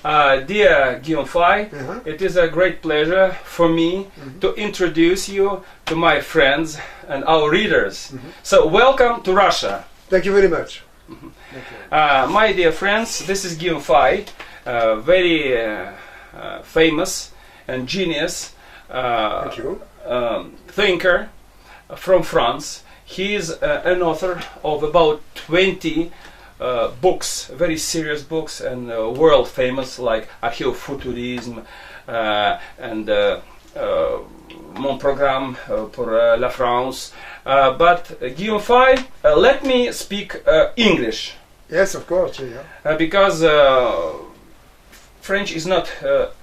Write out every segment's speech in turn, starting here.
Dear Guillaume Faye, it is a great pleasure for me to introduce you to my friends and our readers. So welcome to Russia. Thank you very much. My dear friends, this is Guillaume Faye, very famous and genius thinker from France. He is an author of about 20 books, very serious books, and world famous, like Archéofuturisme and Mon Programme pour la France. But Guillaume Faye, let me speak English. Yes, of course. Yeah. Because French is not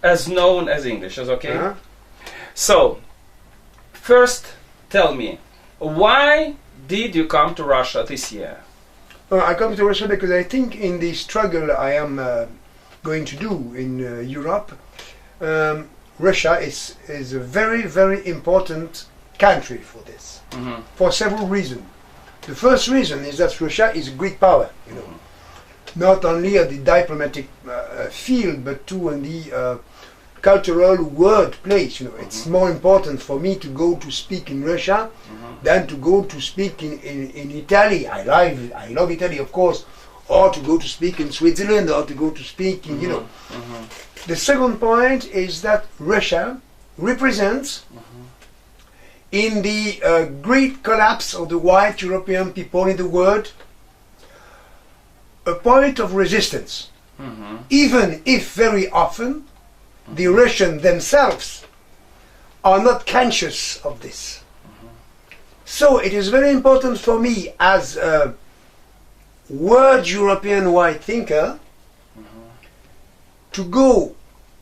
as known as English, is okay? So, first tell me, why did you come to Russia this year? I come to Russia because I think in the struggle I am going to do in Europe, Russia is a very, very important country for this, for several reasons. The first reason is that Russia is a great power, you know, not only at the diplomatic field, but too in the cultural word place. You know, it's more important for me to go to speak in Russia than to go to speak in Italy. I love Italy, of course, or to go to speak in Switzerland, or to go to speak in, you know. The second point is that Russia represents, in the great collapse of the white European people in the world, a point of resistance, even if very often the Russians themselves are not conscious of this. So it is very important for me as a world European white thinker to go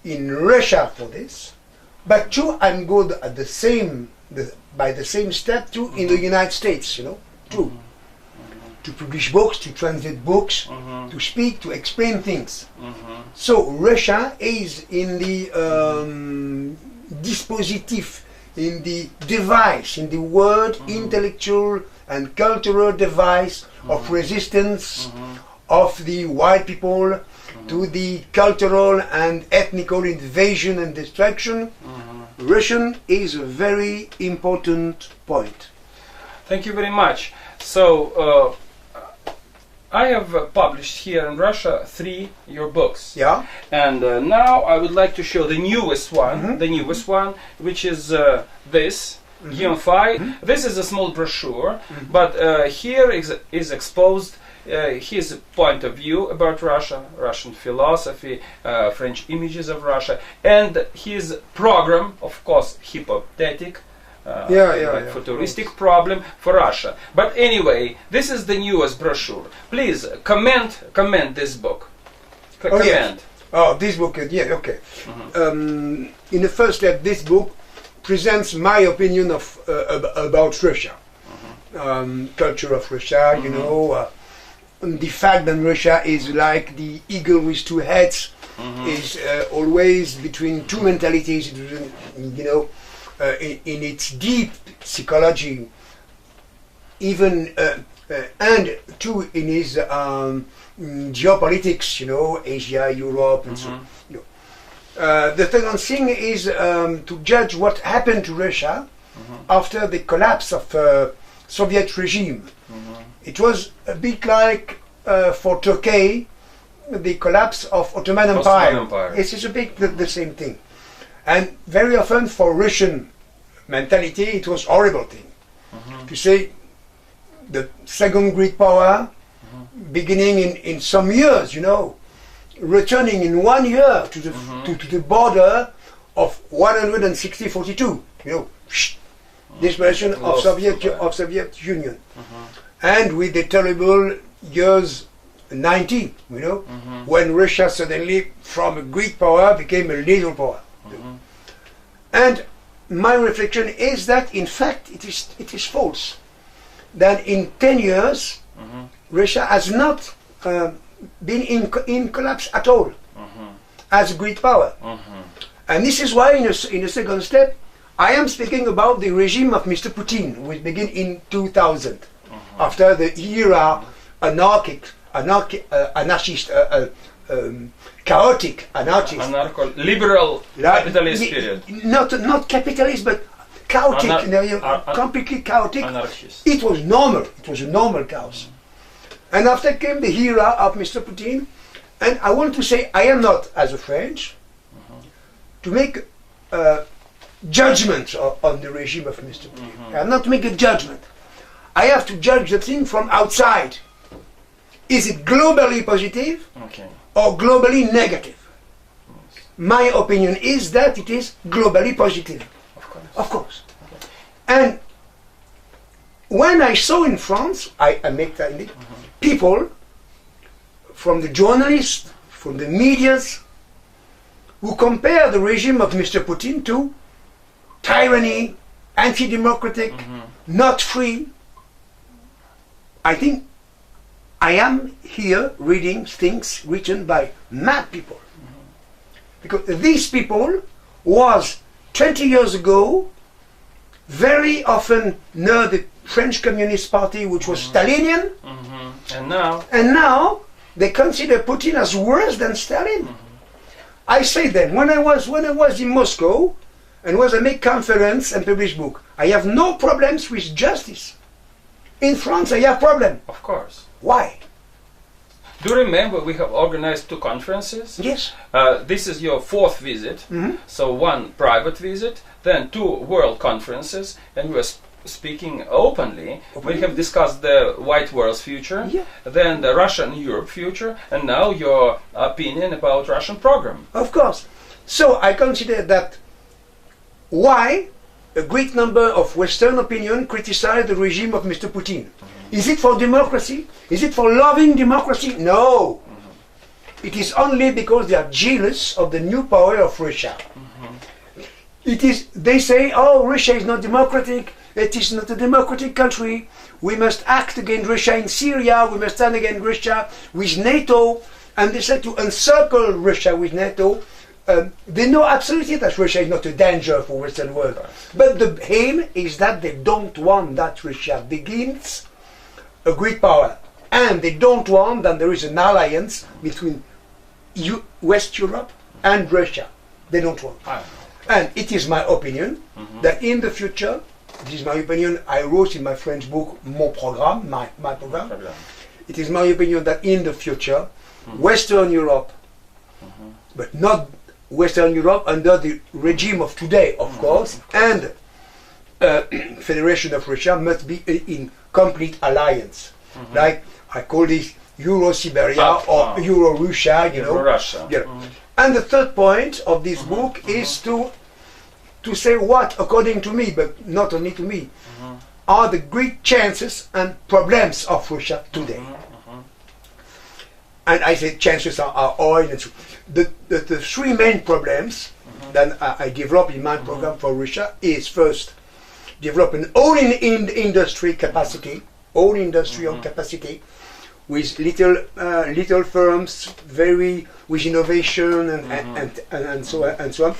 in Russia for this, but too I'm good at by the same step too in the United States, you know, too. To publish books, to translate books, to speak, to explain things. So Russia is in the dispositif, in the device, in the word intellectual and cultural device of resistance of the white people to the cultural and ethnical invasion and destruction. Russian is a very important point. Thank you very much. So, I have published here in Russia 3 your books. Yeah. And now I would like to show the newest one, which is this, Guillaume Faye. This is a small brochure, but here is exposed his point of view about Russia, Russian philosophy, French images of Russia, and his program, of course, hypothetic, futuristic problem for Russia. But anyway, this is the newest brochure. Please comment this book. Comment. Yes. Oh, this book, yeah, okay. In the first step, this book presents my opinion of about Russia, culture of Russia. You know, the fact that Russia is like the eagle with 2 heads, is always between 2 mentalities. You know. In its deep psychology, even and too in his geopolitics, you know, Asia, Europe, and so on. You know. The second thing is to judge what happened to Russia after the collapse of Soviet regime. It was a bit like for Turkey the collapse of Ottoman Empire. It is a bit the same thing. And very often for Russian mentality it was a horrible thing. To say the second great power beginning in some years, you know, returning in 1 year to the border of 160-42, you know, dispersion of Soviet Union. And with the terrible years 90, you know, when Russia suddenly from a great power became a little power. And my reflection is that in fact it is false. That in 10 years Russia has not been in collapse at all as a great power. And this is why in a second step I am speaking about the regime of Mr. Putin, which began in 2000 after the era anarchic anarchist, chaotic anarchist. Liberal capitalist period. Not capitalist, but chaotic, completely chaotic. Anarchist. It was normal. It was a normal chaos. And after came the era of Mr. Putin, and I want to say I am not, as a French, to make judgment on the regime of Mr. Putin. I am not to make a judgment. I have to judge the thing from outside. Is it globally positive or globally negative? Yes. My opinion is that it is globally positive. Of course. Okay. And when I saw in France, I make that people from the journalists, from the medias, who compare the regime of Mr. Putin to tyranny, anti-democratic, not free. I think I am here reading things written by mad people. Because these people was 20 years ago very often near the French Communist Party, which was Stalinian. And now they consider Putin as worse than Stalin. I say then, when I was in Moscow and was a make conference and publish book, I have no problems with justice. In France, I have problem. Of course. Why? Do you remember we have organized 2 conferences? Yes. This is your 4th visit. So 1 private visit, then 2 world conferences, and we were speaking openly. We have discussed the white world's future, then the Russian Europe future, and now your opinion about Russian program. Of course. So I consider that why a great number of Western opinion criticize the regime of Mr. Putin. Is it for democracy? Is it for loving democracy? No. It is only because they are jealous of the new power of Russia. It is. They say, oh, Russia is not democratic. It is not a democratic country. We must act against Russia in Syria. We must stand against Russia with NATO. And they say to encircle Russia with NATO. They know absolutely that Russia is not a danger for Western world. But the aim is that they don't want that Russia begins a great power. And they don't want that there is an alliance between West Europe and Russia. They don't want. And it is my opinion that in the future, this is my opinion, I wrote in my French book, Mon Programme, my program. It is my opinion that in the future, Western Europe, but not Western Europe under the regime of today, of course, and Federation of Russia must be in complete alliance. Like I call this Euro-Siberia or Euro-Russia, you know. Euro-Russia. And the third point of this book is to say what, according to me, but not only to me, are the great chances and problems of Russia today. And I say chances are oil and so. The 3 main problems that I develop in my program for Russia is first, develop an own industry capacity, own industrial capacity, with little firms, with innovation and so on and so on.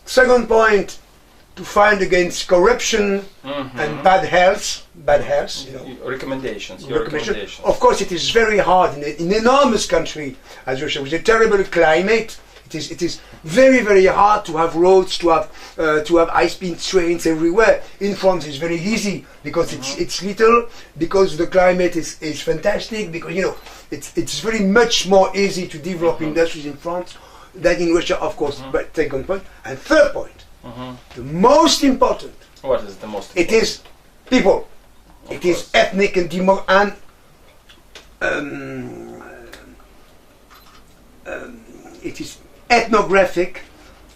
Second point, to fight against corruption and bad health. You know. Recommendations. Of course, it is very hard in an enormous country as Russia with a terrible climate. It is very, very hard to have roads, to have high-speed trains everywhere. In France, it's very easy because it's little, because the climate is fantastic. Because you know, it's very much more easy to develop industries in France than in Russia, of course. But second point and third point, the most important. What is the most important? It is people. It is ethnic and it is ethnographic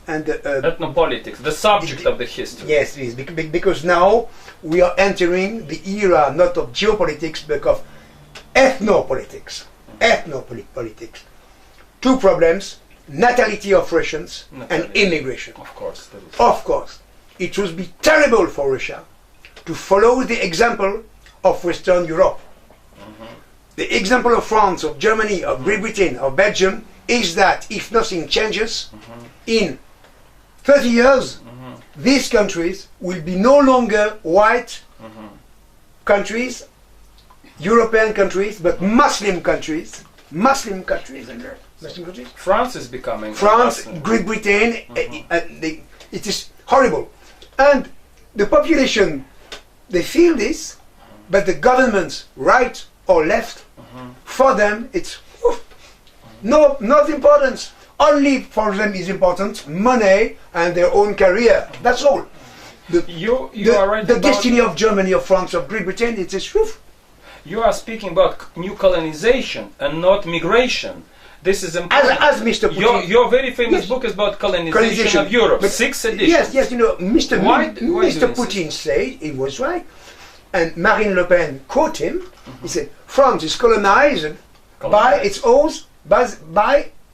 and ethnopolitics, the subject of the history. Yes, it is because now we are entering the era not of geopolitics but of ethnopolitics. Ethnopolitics. 2 problems: natality of Russians and immigration. Of course. Of course, it would be terrible for Russia to follow the example of Western Europe. The example of France, of Germany, of Great Britain, of Belgium is that if nothing changes, in 30 years, these countries will be no longer white countries European countries, but Muslim countries. Muslim countries. France is becoming France, Great Britain, it is horrible. And the population, they feel this, but the governments, right or left, for them it's not importance. Only for them is important money and their own career. That's all. You are right. The destiny of Germany, of France, of Great Britain, it is truth. You are speaking about new colonization and not migration. This is important. As Mr. Putin, your very famous book is about colonization of Europe. But 6 editions. Yes, you know, Mr. Why Putin said he was right, and Marine Le Pen quote him. He said, "France is colonized by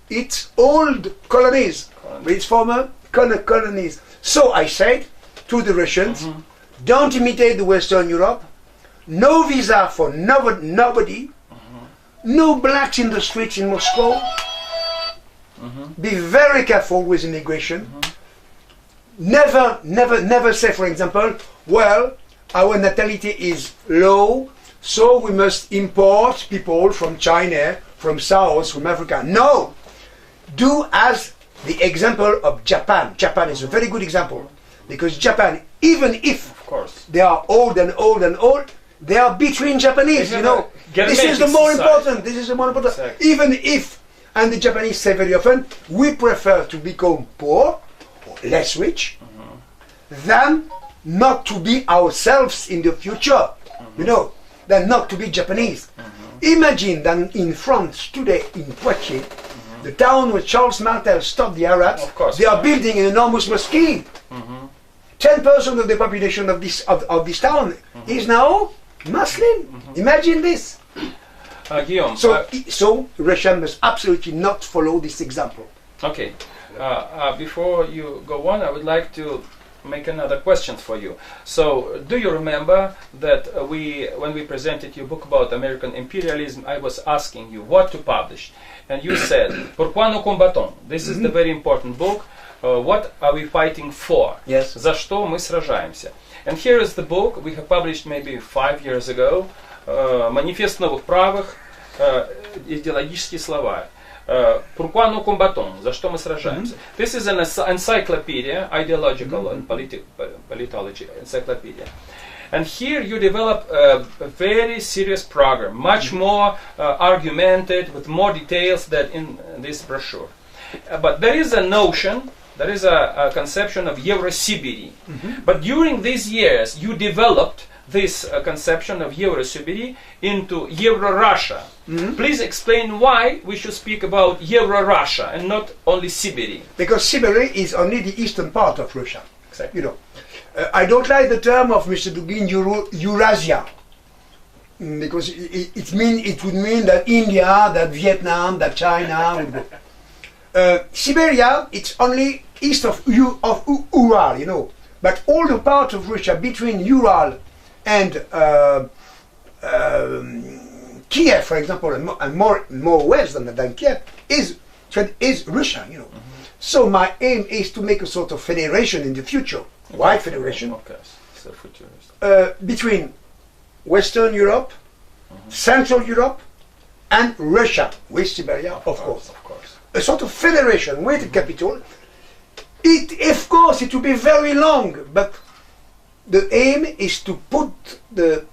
its old colonies, by its former colonies." So I said to the Russians, "Don't imitate the Western Europe. No visa for nobody. No blacks in the streets in Moscow. Be very careful with immigration. Never say, for example, well, our natality is low, so we must import people from China, from South, from Africa. No! Do as the example of Japan. Japan is a very good example, because Japan, even if they are old, they are between Japanese, you know. This is the more important. This is the more important. Exactly. Even if, and the Japanese say very often, we prefer to become poor, or less rich, than not to be ourselves in the future, you know, than not to be Japanese. Imagine that in France today, in Poitiers, the town where Charles Martel stopped the Arabs, they are building an enormous mosque. 10% of the population of this town is now Muslim. Imagine this. Guillaume. So Russia must absolutely not follow this example. Okay. Before you go on, I would like to make another question for you. So, do you remember that when we presented your book about American imperialism, I was asking you what to publish, and you said, "Pourquoi nous combattons?" This is the very important book. What are we fighting for? Yes. За что мы сражаемся? And here is the book we have published maybe 5 years ago. Манифест новых правых, идеологические слова. Pourquoi nous combattons? За что мы сражаемся? This is an encyclopedia, ideological and politology encyclopedia. And here you develop a very serious program, much more argumented, with more details than in this brochure. But there is a notion, there is a conception of Eurasia. But during these years, you developed this conception of Eurasia into Eurasia. Please explain why we should speak about Eurasia and not only Siberia. Because Siberia is only the eastern part of Russia. Exactly. You know, I don't like the term of Mr. Dugin, Eurasia, because it would mean that India, that Vietnam, that China would go. Siberia, it's only east of Ural, you know, but all the part of Russia between Ural and Kiev, for example, and more west than Kiev, is Russia, you know. So my aim is to make a sort of federation in the future, wide federation, between Western Europe, Central Europe, and Russia, with Siberia, of course. A sort of federation with a capital. Of course, it will be very long, but the aim is to put the,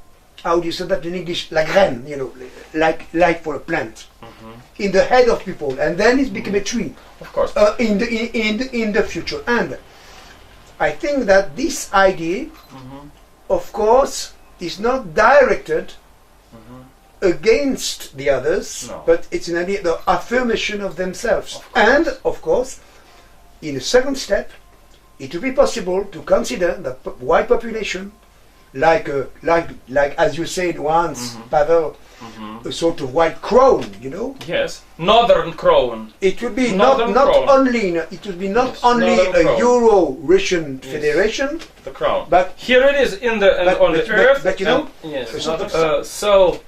how do you say that in English, la graine, you know, like for a plant, in the head of people, and then it become a tree. Of course. In the future, and I think that this idea, of course, is not directed against the others, but it's an idea, the affirmation of themselves. And of course, in a second step, it will be possible to consider that white population, like as you said once, Pavel, a sort of white crown, you know. Yes, northern crown. It will be not only a Euro-Russian federation. The crown. But here it is on the earth. But you know, so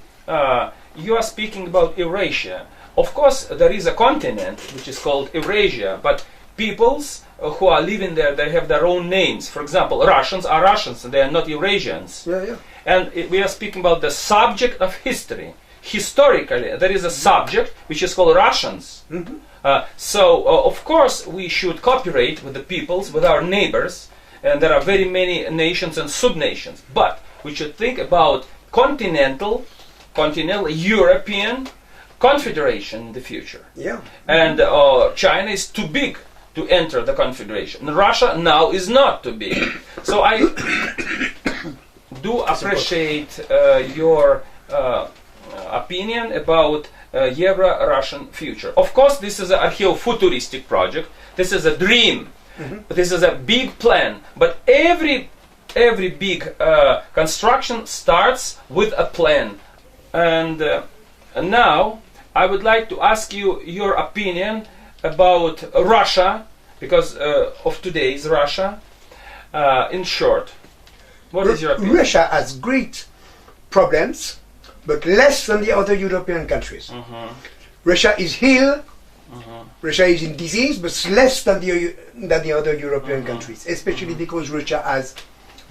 you are speaking about Eurasia. Of course, there is a continent which is called Eurasia, but peoples who are living there, they have their own names. For example, Russians are Russians, and they are not Eurasians. And we are speaking about the subject of history. Historically, there is a subject which is called Russians. So, of course, we should cooperate with the peoples, with our neighbors, and there are very many nations and sub-nations. But we should think about continental European confederation in the future. Yeah. And China is too big to enter the confederation. Russia now is not too big. So I do appreciate your opinion about Euro-Russian future. Of course, this is an archeo-futuristic project. This is a dream. This is a big plan. But every big construction starts with a plan. And now I would like to ask you your opinion about Russia, because of today's Russia. In short, what is your opinion? Russia has great problems, but less than the other European countries. Russia is ill, Russia is in disease, but less than the other European countries, especially because Russia has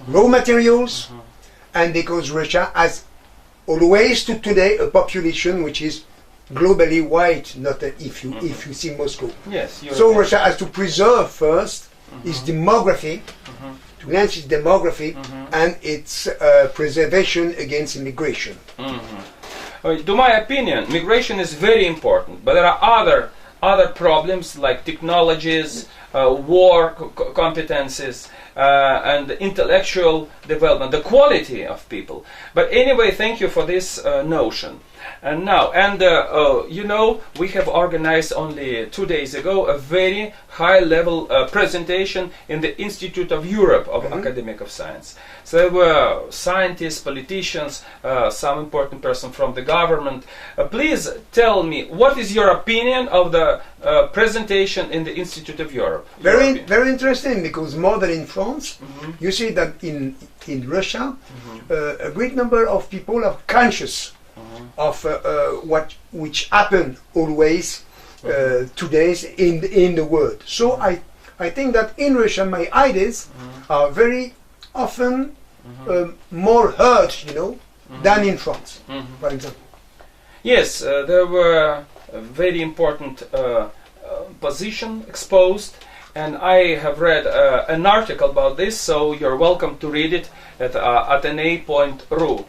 raw materials, and because Russia has always to today a population which is globally white, not if you see Moscow. Yes. So Russia has to preserve first its demography, to enhance its demography and its preservation against immigration. To my opinion, migration is very important, but there are other problems like technologies, war competencies, and intellectual development, the quality of people. But anyway, thank you for this notion. And now, you know, we have organized only 2 days ago a very high-level presentation in the Institute of Europe of Academic of Science. So there were scientists, politicians, some important person from the government. Please tell me, what is your opinion of the presentation in the Institute of Europe? Very interesting, because more than in France, you see that in Russia, a great number of people are conscious of which happen always today in the world. So I think that in Russia my ideas are very often more heard, you know, than in France, for example. Yes, there were a very important position exposed, and I have read an article about this, so you're welcome to read it at atene.ru.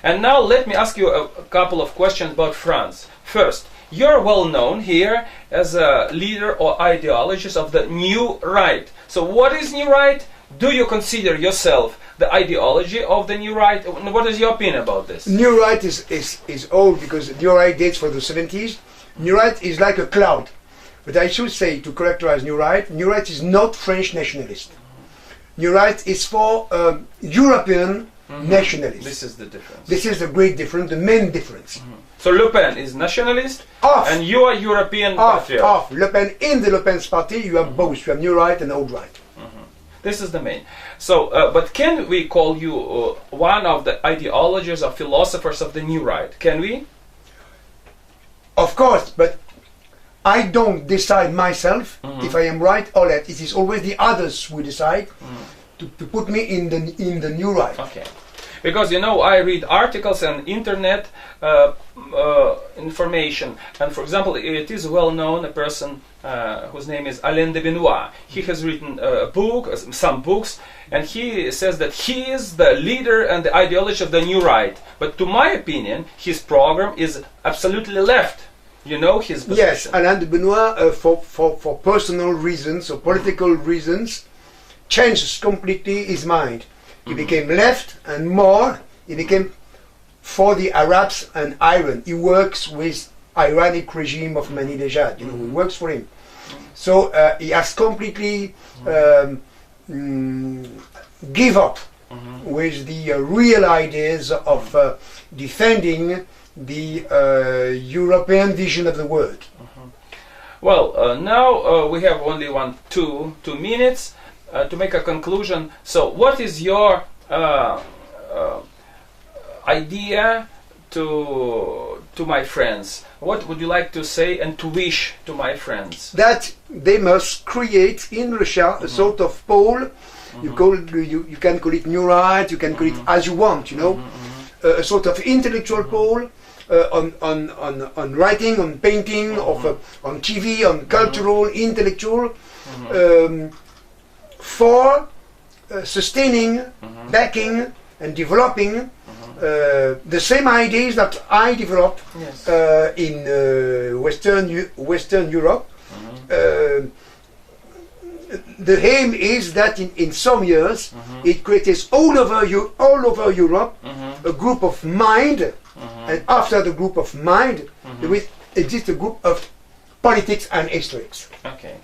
And now let me ask you a couple of questions about France. First, you're well known here as a leader or ideologist of the New Right. So what is New Right? Do you consider yourself the ideology of the New Right? What is your opinion about this? New Right is old, because New Right dates for the 70s. New Right is like a cloud. But I should say, to characterize New Right is not French nationalist. New Right is for European nationalists. This is the difference. This is the great difference, the main difference. So Le Pen is nationalist, and you are European patriot. Le Pen, in the Le Pen's party, you have both. You have New Right and Old Right. This is the main. So, but can we call you one of the ideologists or philosophers of the New Right? Can we? Of course, but I don't decide myself if I am right or left. It is always the others who decide to put me in the New Right. Okay. Because, you know, I read articles and internet information, and for example, it is well known a person whose name is Alain de Benoit. He has written a book, some books, and he says that he is the leader and the ideology of the New Right. But to my opinion, his program is absolutely left. You know his position. Yes, Alain de Benoit, for personal reasons or political reasons, changed completely his mind. He became left, and more, he became for the Arabs and Iran. He works with Iranic regime of Ahmadinejad. You know, he works for him. So he has completely give up with the real ideas of defending the European vision of the world. Well, now we have only two minutes to make a conclusion. So, what is your idea to my friends? What would you like to say and to wish to my friends? That they must create in Russia a sort of pole You can call it new right, you can call it as you want, you know. A sort of intellectual poll on writing, on painting, on TV, on cultural, intellectual, for sustaining, backing, and developing the same ideas that I developed in Western Europe. The aim is that in some years it creates all over Europe a group of mind, and after the group of mind there will exist a group of politics and historics. Okay,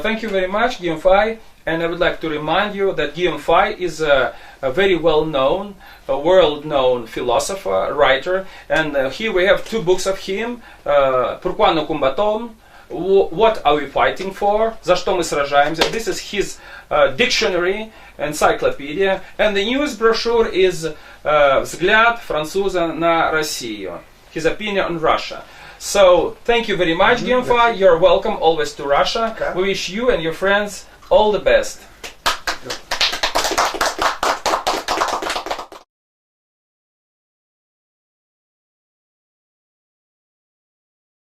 thank you very much, Guillaume Faye. And I would like to remind you that Guillaume Faye is a very well-known, world-known philosopher, writer, and here we have 2 books of him, Pourquoi nous combattons, What are we fighting for, За что мы сражаемся. This is his dictionary, encyclopedia, and the newest brochure is Взгляд француза на Россию, his opinion on Russia. So, thank you very much, Guillaume Faye. You're welcome always to Russia. We wish you and your friends all the best.